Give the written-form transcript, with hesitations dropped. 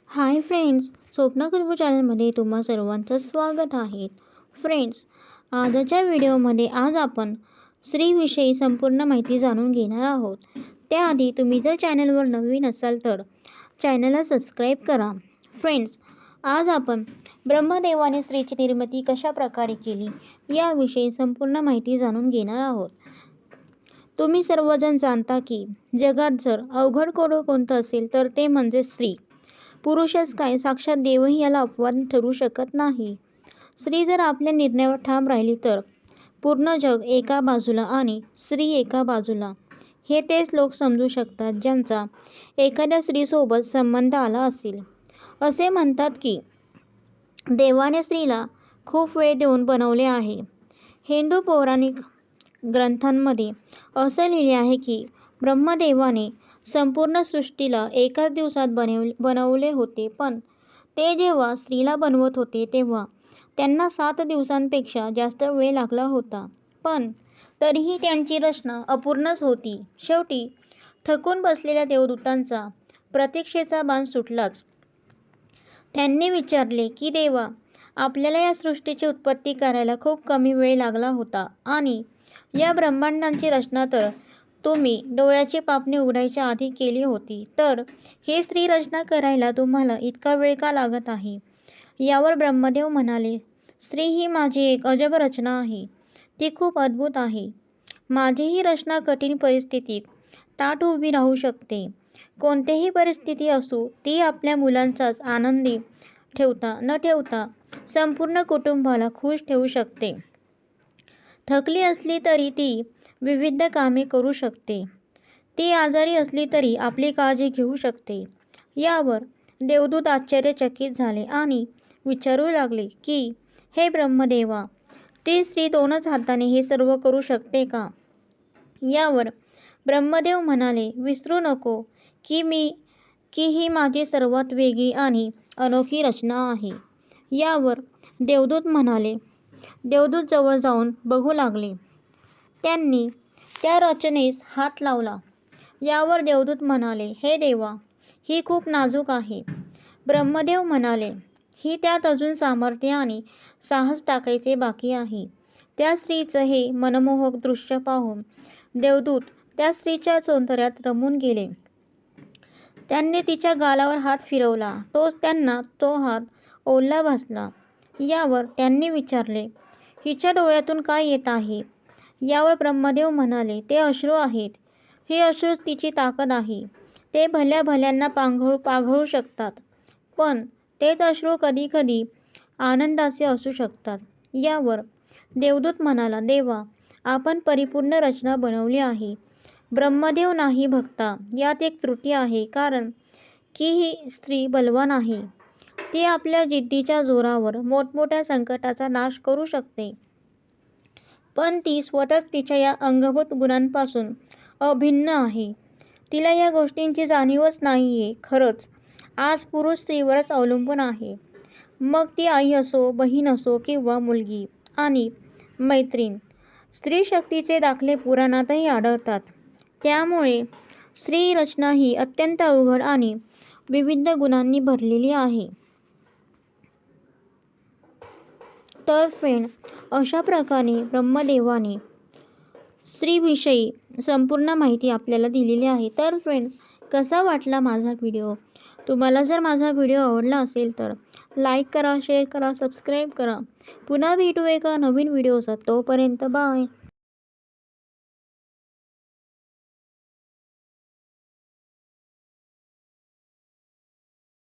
Hi friends, स्वप्न कुरबू चॅनलमध्ये तुम्हा सर्वांचं स्वागत आहे. फ्रेंड्स, आजच्या व्हिडिओमध्ये आज आपण स्त्रीविषयी संपूर्ण माहिती जाणून घेणार आहोत. त्याआधी तुम्ही जर चॅनलवर नवीन असाल तर चॅनलला सबस्क्राईब करा. फ्रेंड्स, आज आपण ब्रह्मदेवाने स्त्रीची निर्मिती कशा प्रकारे केली याविषयी संपूर्ण माहिती जाणून घेणार आहोत. तुम्ही सर्वजण जाणता की जगात जर अवघड कोणतं असेल तर ते म्हणजे स्त्री. पुरुषच काय, साक्षात देवही याला अपवाद ठरू शकत नाही. स्त्री जर आपल्या निर्णयावर ठाम राहिली तर पूर्ण जग एका बाजूला आणि स्त्री एका बाजूला. हे तेच लोक समजू शकतात ज्यांचा एखाद्या स्त्रीसोबत संबंध आला असेल. असे म्हणतात की देवाने स्त्रीला खूप वेळ देऊन बनवले आहे. हिंदू पौराणिक ग्रंथांमध्ये असे लिहिले आहे की ब्रह्मदेवाने संपूर्ण सृष्टीला एकाच दिवसात बनवले होते, पण ते जेव्हा स्त्रीला बनवत होते तेव्हा त्यांना 7 दिवसांपेक्षा जास्त वेळ लागला होता. पण तरीही त्यांची रचना अपूर्णच होती. शेवटी थकून बसलेल्या देवदूतांचा प्रतीक्षेचा बाण सुटलाच. त्यांनी विचारले की देवा, आपल्याला या सृष्टीची उत्पत्ती करायला खूप कमी वेळ लागला होता आणि या ब्रह्मांडाची रचना तर तुम्ही डोळ्याची पापणी उघडायच्या आधी केली होती, तर ही स्त्री रचना करायला तुम्हाला इतका वेळ का लागत आहे? यावर ब्रह्मदेव म्हणाले, स्त्री ही माझी एक अजब रचना आहे. ती खूप अद्भुत आहे. माझी ही रचना कठीण परिस्थितीत ताठ उभी राहू शकते. कोणतीही परिस्थिती असो, ती आपल्या मुलांचाच आनंदी न ठेवता संपूर्ण कुटुंबाला खुश ठेवू शकते. थकली असली तरी ती विविध कामे करू शकते. ती आजारी असली तरी आपली काळजी घेऊ शकते. यावर देवदूत आश्चर्यचकित झाले आणि विचारू लागले की हे ब्रह्मदेवा, ती स्त्री 2च हाताने हे सर्व करू शकते का? यावर ब्रह्मदेव म्हणाले, विसरू नको की ही माझी सर्वात वेगळी आणि अनोखी रचना आहे. यावर देवदूत जवळ जाऊन बघू लागले. त्यांनी त्या रचनेस हात लावला. यावर देवदूत म्हणाले, हे देवा, ही खूप नाजूक आहे. ब्रह्मदेव म्हणाले, ही त्यात अजून सामर्थ्य आणि साहस टाकायचे बाकी आहे. त्या स्त्रीचं हे मनमोहक दृश्य पाहून देवदूत त्या स्त्रीच्या सौंदर्यात रमून गेले. त्यांनी तिच्या गालावर हात फिरवला. त्यांना तो हात ओला भासला. यावर त्यांनी विचारले, हिच्या डोळ्यातून काय येत आहे? यावर ब्रह्मदेव म्हणाले, ते अश्रू आहेत. हे अश्रूच तिची ताकद आहे. ते भल्यांना पाघळू शकतात, पण तेच अश्रू कधी आनंदाचे असू शकतात. यावर देवदूत म्हणाला, देवा, आपण परिपूर्ण रचना बनवली आहे. ब्रह्मदेव नाही भक्ता, यात एक त्रुटी आहे, कारण की ही स्त्री बलवान आहे. ती आपल्या जिद्दीच्या जोरावर मोठमोठ्या संकटाचा नाश करू शकते, पण ती स्वतःच तिच्या या अंगभूत गुणांपासून अभिन्न आहे. तिला या गोष्टींची जाणीवच नाहीये. खरंच आज पुरुष स्त्रीवरच अवलंबून आहे, मग ती आई असो, बहीण असो किंवा मुलगी आणि मैत्रीण. स्त्री शक्तीचे दाखले पुराणातही आढळतात. त्यामुळे स्त्री रचना ही अत्यंत अवघड आणि विविध गुणांनी भरलेली आहे. तर फ्रेंड, अशा प्रकारे ब्रह्मदेवाने स्त्रीविषयी संपूर्ण माहिती आपल्याला दिलेली आहे. तर फ्रेंड्स, कसा वाटला माझा व्हिडिओ? तुम्हाला जर माझा व्हिडिओ आवडला असेल तर लाईक करा, शेअर करा, सबस्क्राईब करा. पुन्हा भेटू एका नवीन व्हिडिओसोबत. तोपर्यंत बाय.